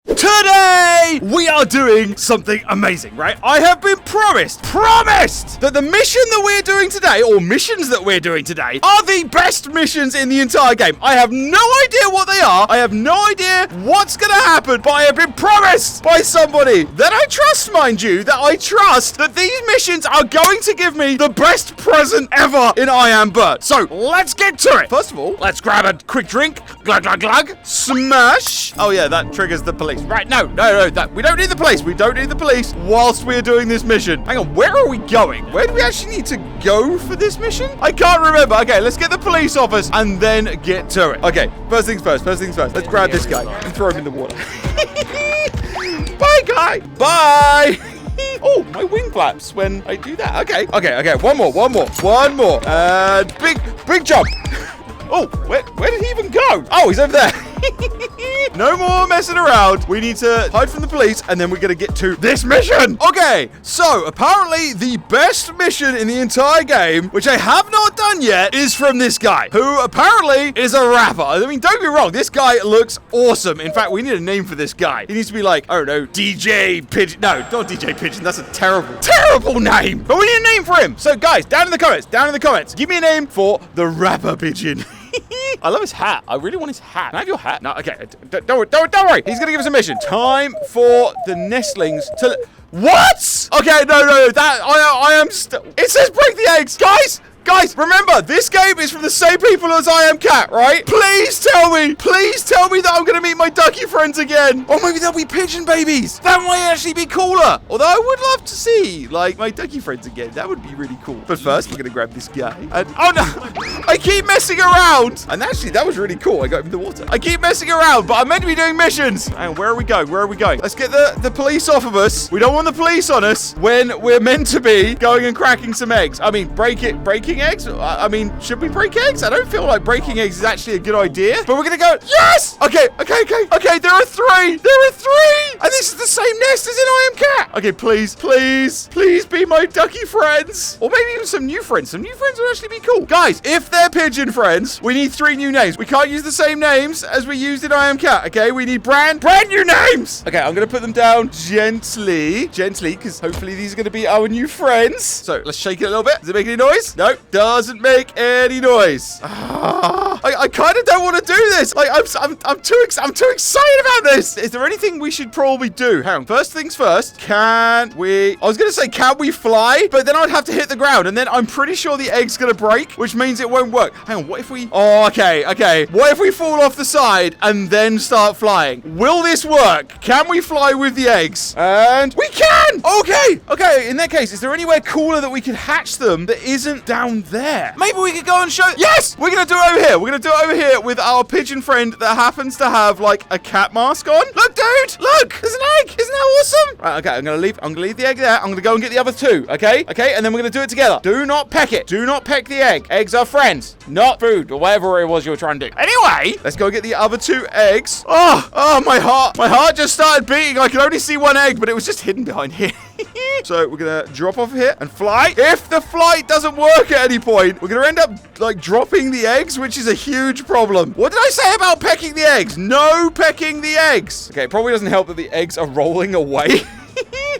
Today, we are doing something amazing, right? I have been promised that the mission that we're doing today, or missions that we're doing today, are the best missions in the entire game. I have no idea what they are. I have no idea what's going to happen, but I have been promised by somebody that I trust, mind you, that these missions are going to give me the best present ever in I Am Bird. So, let's get to it. First of all, let's grab a quick drink. Glug, glug, glug. Smash. Oh, yeah, that triggers the police. Right, no, we don't need the police. We don't need the police whilst we're doing this mission. Hang on, where are we going? Where do we actually need to go for this mission? I can't remember. Okay, let's get the police office and then get to it. Okay, first things first. Let's grab this guy and throw him in the water. Bye, guy. Bye. Oh, my wing flaps when I do that. Okay. One more. And big jump. Oh, where did he even go? Oh, he's over there. No more messing around. We need to hide from the police, and then we're going to get to this mission. Okay, so apparently the best mission in the entire game, which I have not done yet, is from this guy, who apparently is a rapper. I mean, don't get me wrong. This guy looks awesome. In fact, we need a name for this guy. He needs to be like, I don't know, DJ Pigeon. No, not DJ Pigeon. That's a terrible name. But we need a name for him. So, guys, down in the comments, give me a name for the rapper pigeon. I love his hat. I really want his hat. Can I have your hat? No, okay. Don't worry. He's going to give us a mission. Time for the nestlings to... What? Okay, no. I am... It says break the eggs. Guys, remember, this game is from the same people as I Am Cat, right? Please tell me that I'm going to meet my ducky friends again. Or maybe they'll be pigeon babies. That might actually be cooler. Although I would love to see, like, my ducky friends again. That would be really cool. But first, we're going to grab this guy. And, oh, no. I keep messing around. And actually, that was really cool. I got him in the water. I keep messing around, but I'm meant to be doing missions. And where are we going? Let's get the police off of us. We don't want the police on us when we're meant to be going and cracking some eggs. I mean, breaking eggs? I mean, should we break eggs? I don't feel like breaking eggs is actually a good idea, but we're gonna go. Yes! Okay. There are three. And this is the same nest as in I Am Cat. Okay, please be my ducky friends. Or maybe even some new friends. Some new friends would actually be cool. Guys, if they're pigeon friends, we need 3 new names. We can't use the same names as we used in I Am Cat, okay? We need brand new names. Okay, I'm gonna put them down gently, because hopefully these are gonna be our new friends. So let's shake it a little bit. Does it make any noise? No, doesn't make any noise. I kind of don't want to do this. Like, I'm too excited about this. Is there anything we should probably do? Hang on. First things first. I was going to say, can we fly? But then I'd have to hit the ground. And then I'm pretty sure the egg's going to break, which means it won't work. Hang on. What if we... Oh, okay. What if we fall off the side and then start flying? Will this work? Can we fly with the eggs? And we can! Okay. In that case, is there anywhere cooler that we could hatch them that isn't down there? Maybe we could go and show... Yes! We're going to do it over here. We're going to do it over here with our pigeon friend that happens to have, like, a cat mask on. Look, dude! Look! There's an egg! Isn't that awesome? Right, okay, I'm going to leave the egg there. I'm going to go and get the other 2, okay? Okay, and then we're going to do it together. Do not peck it. Do not peck the egg. Eggs are friends, not food, or whatever it was you were trying to do. Anyway, let's go get the other 2 eggs. Oh, my heart just started beating. I could only see 1 egg, but it was just hidden behind here. So we're going to drop off here and fly. If the flight doesn't work at any point, we're going to end up, like, dropping the eggs, which is a huge problem. What did I say about pecking the eggs? No pecking the eggs. Okay, it probably doesn't help that the eggs are rolling away.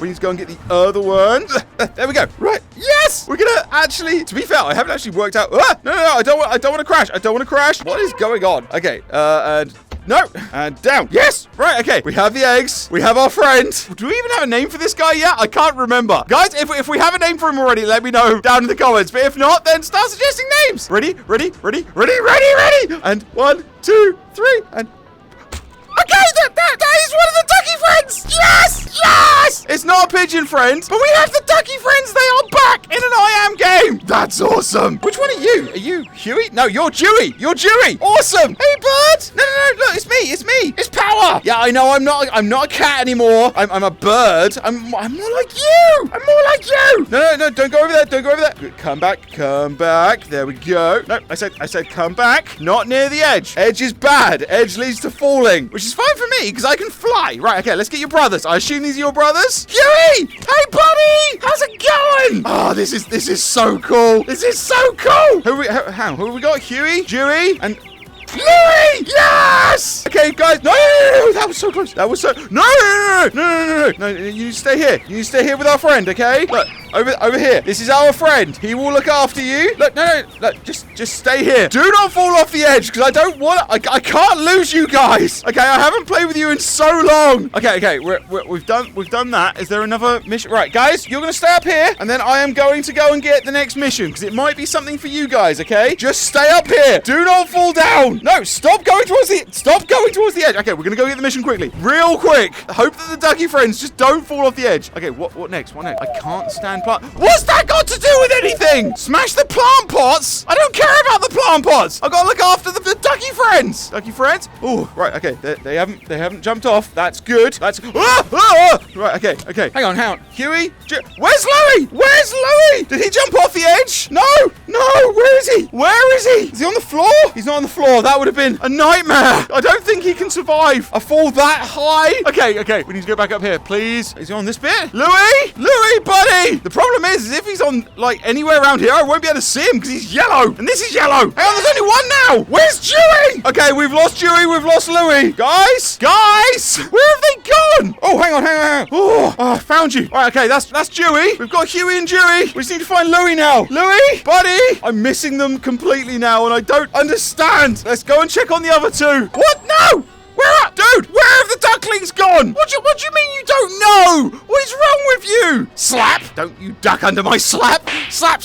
We need to go and get the other one. There we go. Right. Yes! We're going to actually... To be fair, I haven't actually worked out... No, I don't want to crash. What is going on? Okay, and... No, and down. Yes, right, okay. We have the eggs. We have our friend. Do we even have a name for this guy yet? I can't remember. Guys, if we have a name for him already, let me know down in the comments. But if not, then start suggesting names. Ready? And 1, 2, 3, and... Okay, that is one of the ducky friends. Yes! It's not a pigeon friend, but we have the ducky friends. They are back in an I Am game. That's awesome. Which one are you? Are you Huey? No, you're Dewey. Awesome. Hey, bird. No, look, it's me. It's Power. Yeah, I know. I'm not a cat anymore. I'm a bird. I'm more like you. No, don't go over there. Come back. There we go. No, I said come back. Not near the edge. Edge is bad. Edge leads to falling, which is fine for me because I can fly. Right, okay, let's get your brothers. I assume these are your brothers. Huey! Hey, buddy! How's it going? Oh, this is so cool. Who have we got? Huey, Dewey, and... Louis! Yes! Okay, guys. No, that was so close. That was so... No. You stay here. You stay here with our friend, okay? Look, over here. This is our friend. He will look after you. Look, no. Just stay here. Do not fall off the edge, because I don't want to... I can't lose you guys. Okay, I haven't played with you in so long. Okay. We've done that. Is there another mission? Right, guys, you're going to stay up here, and then I am going to go and get the next mission, because it might be something for you guys, okay? Just stay up here. Do not fall down. No, stop going towards the edge. Okay, we're going to go get the mission quickly. Real quick. Hope that the ducky friends just don't fall off the edge. Okay, what next? I can't stand plant. What's that got to do with anything? Smash the plant pots? I don't care about the plant pots. I've got to look after the ducky friends. Ducky friends? Oh, right, okay. They haven't jumped off. That's good. That's... Right, okay. Hang on. Huey? Where's Louis? Did he jump off the edge? No. Where is he? Is he on the floor? He's not on the floor. That would have been a nightmare. I don't think he can survive a fall that high. Okay. We need to go back up here, please. Is he on this bit? Louis, buddy. The problem is if he's on, like, anywhere around here, I won't be able to see him because he's yellow. And this is yellow. Hang on, there's only one now. Where's Dewey? Okay, we've lost Dewey. We've lost Louis. Guys, where have they gone? Oh, hang on. Oh, I found you. All right, okay, that's Dewey. We've got Huey and Dewey. We just need to find Louis now. Louis, buddy. I'm missing them completely now, and I don't understand. Let's go and check on the other two. What? No! Dude, where have the ducklings gone? What do you mean you don't know? What is wrong with you? Slap! Don't you duck under my slap. Slap.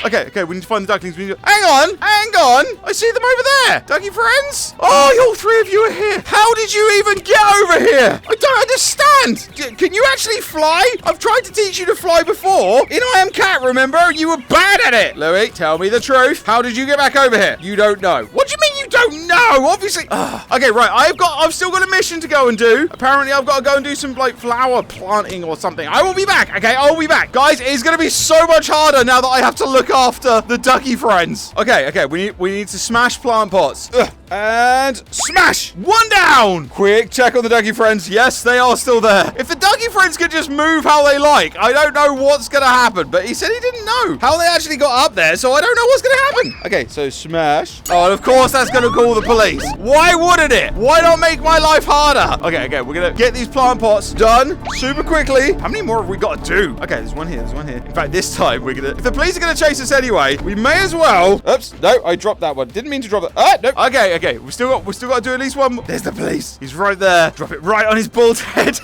Okay, we need to find the ducklings. Hang on. I see them over there. Ducky friends? Oh, all three of you are here. How did you even get over here? I don't understand. Can you actually fly? I've tried to teach you to fly before. In I Am Cat, remember? You were bad at it. Louis, tell me the truth. How did you get back over here? You don't know. What do you mean you don't know? Obviously. Okay, right. I've still got a mission to go and do. Apparently, I've got to go and do some, like, flower planting or something. I will be back, okay? I'll be back. Guys, it's going to be so much harder now that I have to look after the ducky friends. Okay, we need to smash plant pots. And smash! One down! Quick check on the ducky friends. Yes, they are still there. If the ducky friends could just move how they like, I don't know what's going to happen. But he said he didn't know how they actually got up there, so I don't know what's going to happen. Okay, so smash. Oh, and of course that's going to call the police. Why wouldn't it? Why not make my life harder? Okay, we're going to get these plant pots done super quickly. How many more have we got to do? Okay, there's one here. In fact, this time we're going to... If the police are going to chase us anyway, we may as well... Oops, no, I dropped that one. Didn't mean to drop that. Ah, no. Okay, we still got to do at least one more. There's the police. He's right there. Drop it right on his bald head.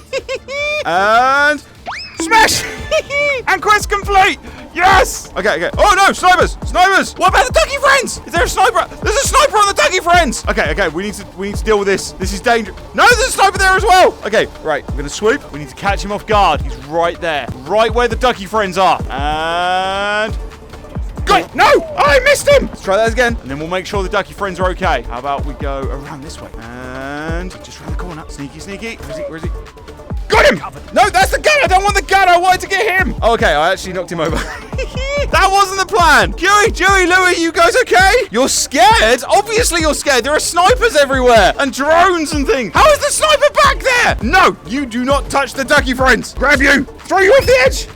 And... Smash! And quest complete! Yes! Okay. Oh, no, snipers! What about the ducky friends? Is there a sniper? There's a sniper on the ducky friends! Okay, we need to deal with this. This is dangerous. No, there's a sniper there as well! Okay, right, we're gonna swoop. We need to catch him off guard. He's right there. Right where the ducky friends are. And... Good! No! I missed him! Let's try that again, and then we'll make sure the ducky friends are okay. How about we go around this way? And... just around the corner. Sneaky. Where is he? Got him! No, that's the gun! I don't want the gun! I wanted to get him! Okay, I actually knocked him over. That wasn't the plan! Huey, Louis, you guys okay? You're scared? Obviously you're scared. There are snipers everywhere. And drones and things. How is the sniper back there? No, you do not touch the ducky friends. Grab you. Throw you off the edge.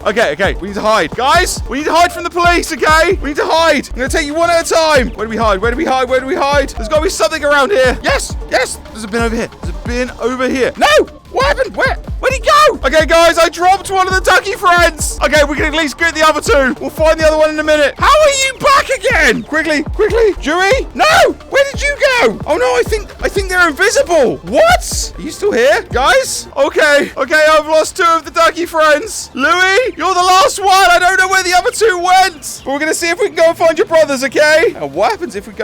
Okay, we need to hide. Guys, we need to hide from the police, okay? We need to hide. I'm going to take you one at a time. Where do we hide? There's got to be something around here. Yes. There's a bin over here. No! What happened? Where'd he go? Okay, guys, I dropped one of the ducky friends. Okay, we can at least get the other two. We'll find the other one in a minute. How are you back again? Quickly. Dewey? No! Where did you go? Oh, no, I think they're invisible. What? Are you still here? Guys? Okay, I've lost two of the ducky friends. Louis, you're the last one. I don't know where the other two went. But we're going to see if we can go and find your brothers, okay? And what happens if we...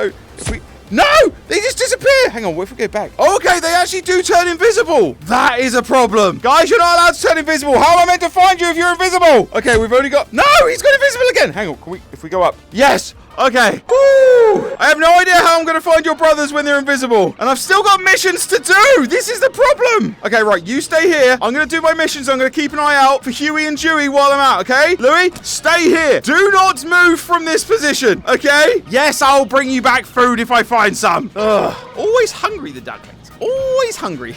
No! They just disappear! Hang on, what if we go back? Okay, they actually do turn invisible. That is a problem. Guys, you're not allowed to turn invisible. How am I meant to find you if you're invisible? Okay, we've only got... No! He's got invisible again! Hang on, if we go up... Yes! Okay. Woo! I have no idea how I'm going to find your brothers when they're invisible. And I've still got missions to do. This is the problem. Okay, right. You stay here. I'm going to do my missions. I'm going to keep an eye out for Huey and Dewey while I'm out, okay? Louis, stay here. Do not move from this position, okay? Yes, I'll bring you back food if I find some. Ugh. Always hungry, the ducklings. Always hungry.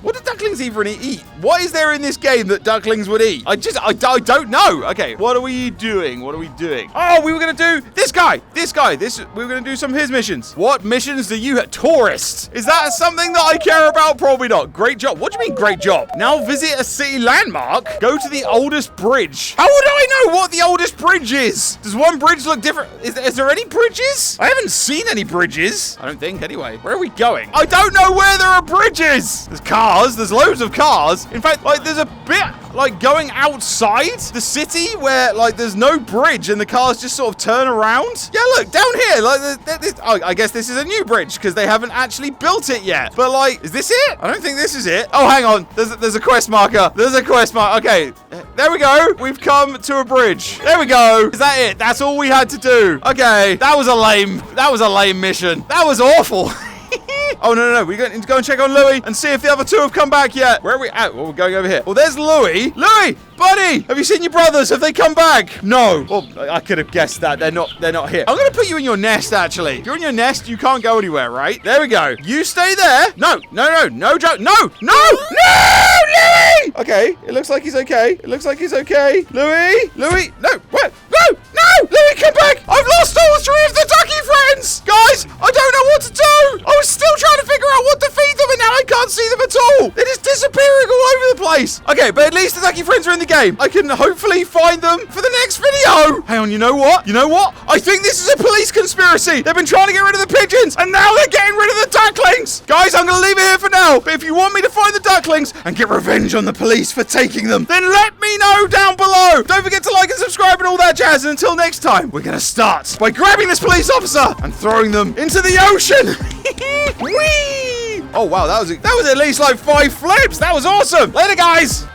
What do ducklings even eat? What is there in this game that ducklings would eat? I don't know. Okay, what are we doing? What are we doing? Oh, we were going to do this guy. We were going to do some of his missions. What missions do you have? Tourists. Is that something that I care about? Probably not. Great job. What do you mean great job? Now visit a city landmark. Go to the oldest bridge. How would I know what the oldest bridge is? Does one bridge look different? Is there any bridges? I haven't seen any bridges. I don't think anyway. Where are we going? I don't know where there are bridges. There's cars. There's loads of cars. In fact, like there's a bit like going outside the city where like there's no bridge and the cars just sort of turn around. Yeah, look down here. Like I guess this is a new bridge because they haven't actually built it yet. But like, is this it? I don't think this is it. Oh, hang on. There's a quest marker. There's a quest marker. Okay, there we go. We've come to a bridge. There we go. Is that it? That's all we had to do. Okay, that was a lame mission. That was awful. Oh, no. We're going to go and check on Louis and see if the other two have come back yet. Where are we at? Well, we're going over here. Well, there's Louis. Louis, buddy, have you seen your brothers? Have they come back? No. Well, I could have guessed that. They're not here. I'm going to put you in your nest, actually. If you're in your nest, you can't go anywhere, right? There we go. You stay there. No, Joe. No, Louis! Okay, it looks like he's okay. Louis, no, what? No, Louis, come back. I've lost all three of the ducky friends. Guys, I don't know what to do. I was still trying to figure out what to feed them, and now I can't see them at all. They're just disappearing all over the place. Okay, but at least the ducky friends are in the game. I can hopefully find them for the next video. Hang on, you know what? I think this is a police conspiracy. They've been trying to get rid of the pigeons, and now they're getting rid of the ducklings. Guys, I'm going to leave it here for now. But if you want me to find the ducklings and get revenge on the police for taking them, then let me know down below. Don't forget to like and subscribe and all that jazz. And until next time, we're going to start by grabbing this police officer and throwing them into the ocean. Whee! Oh, wow, that was at least like 5 flips. That was awesome. Later, guys.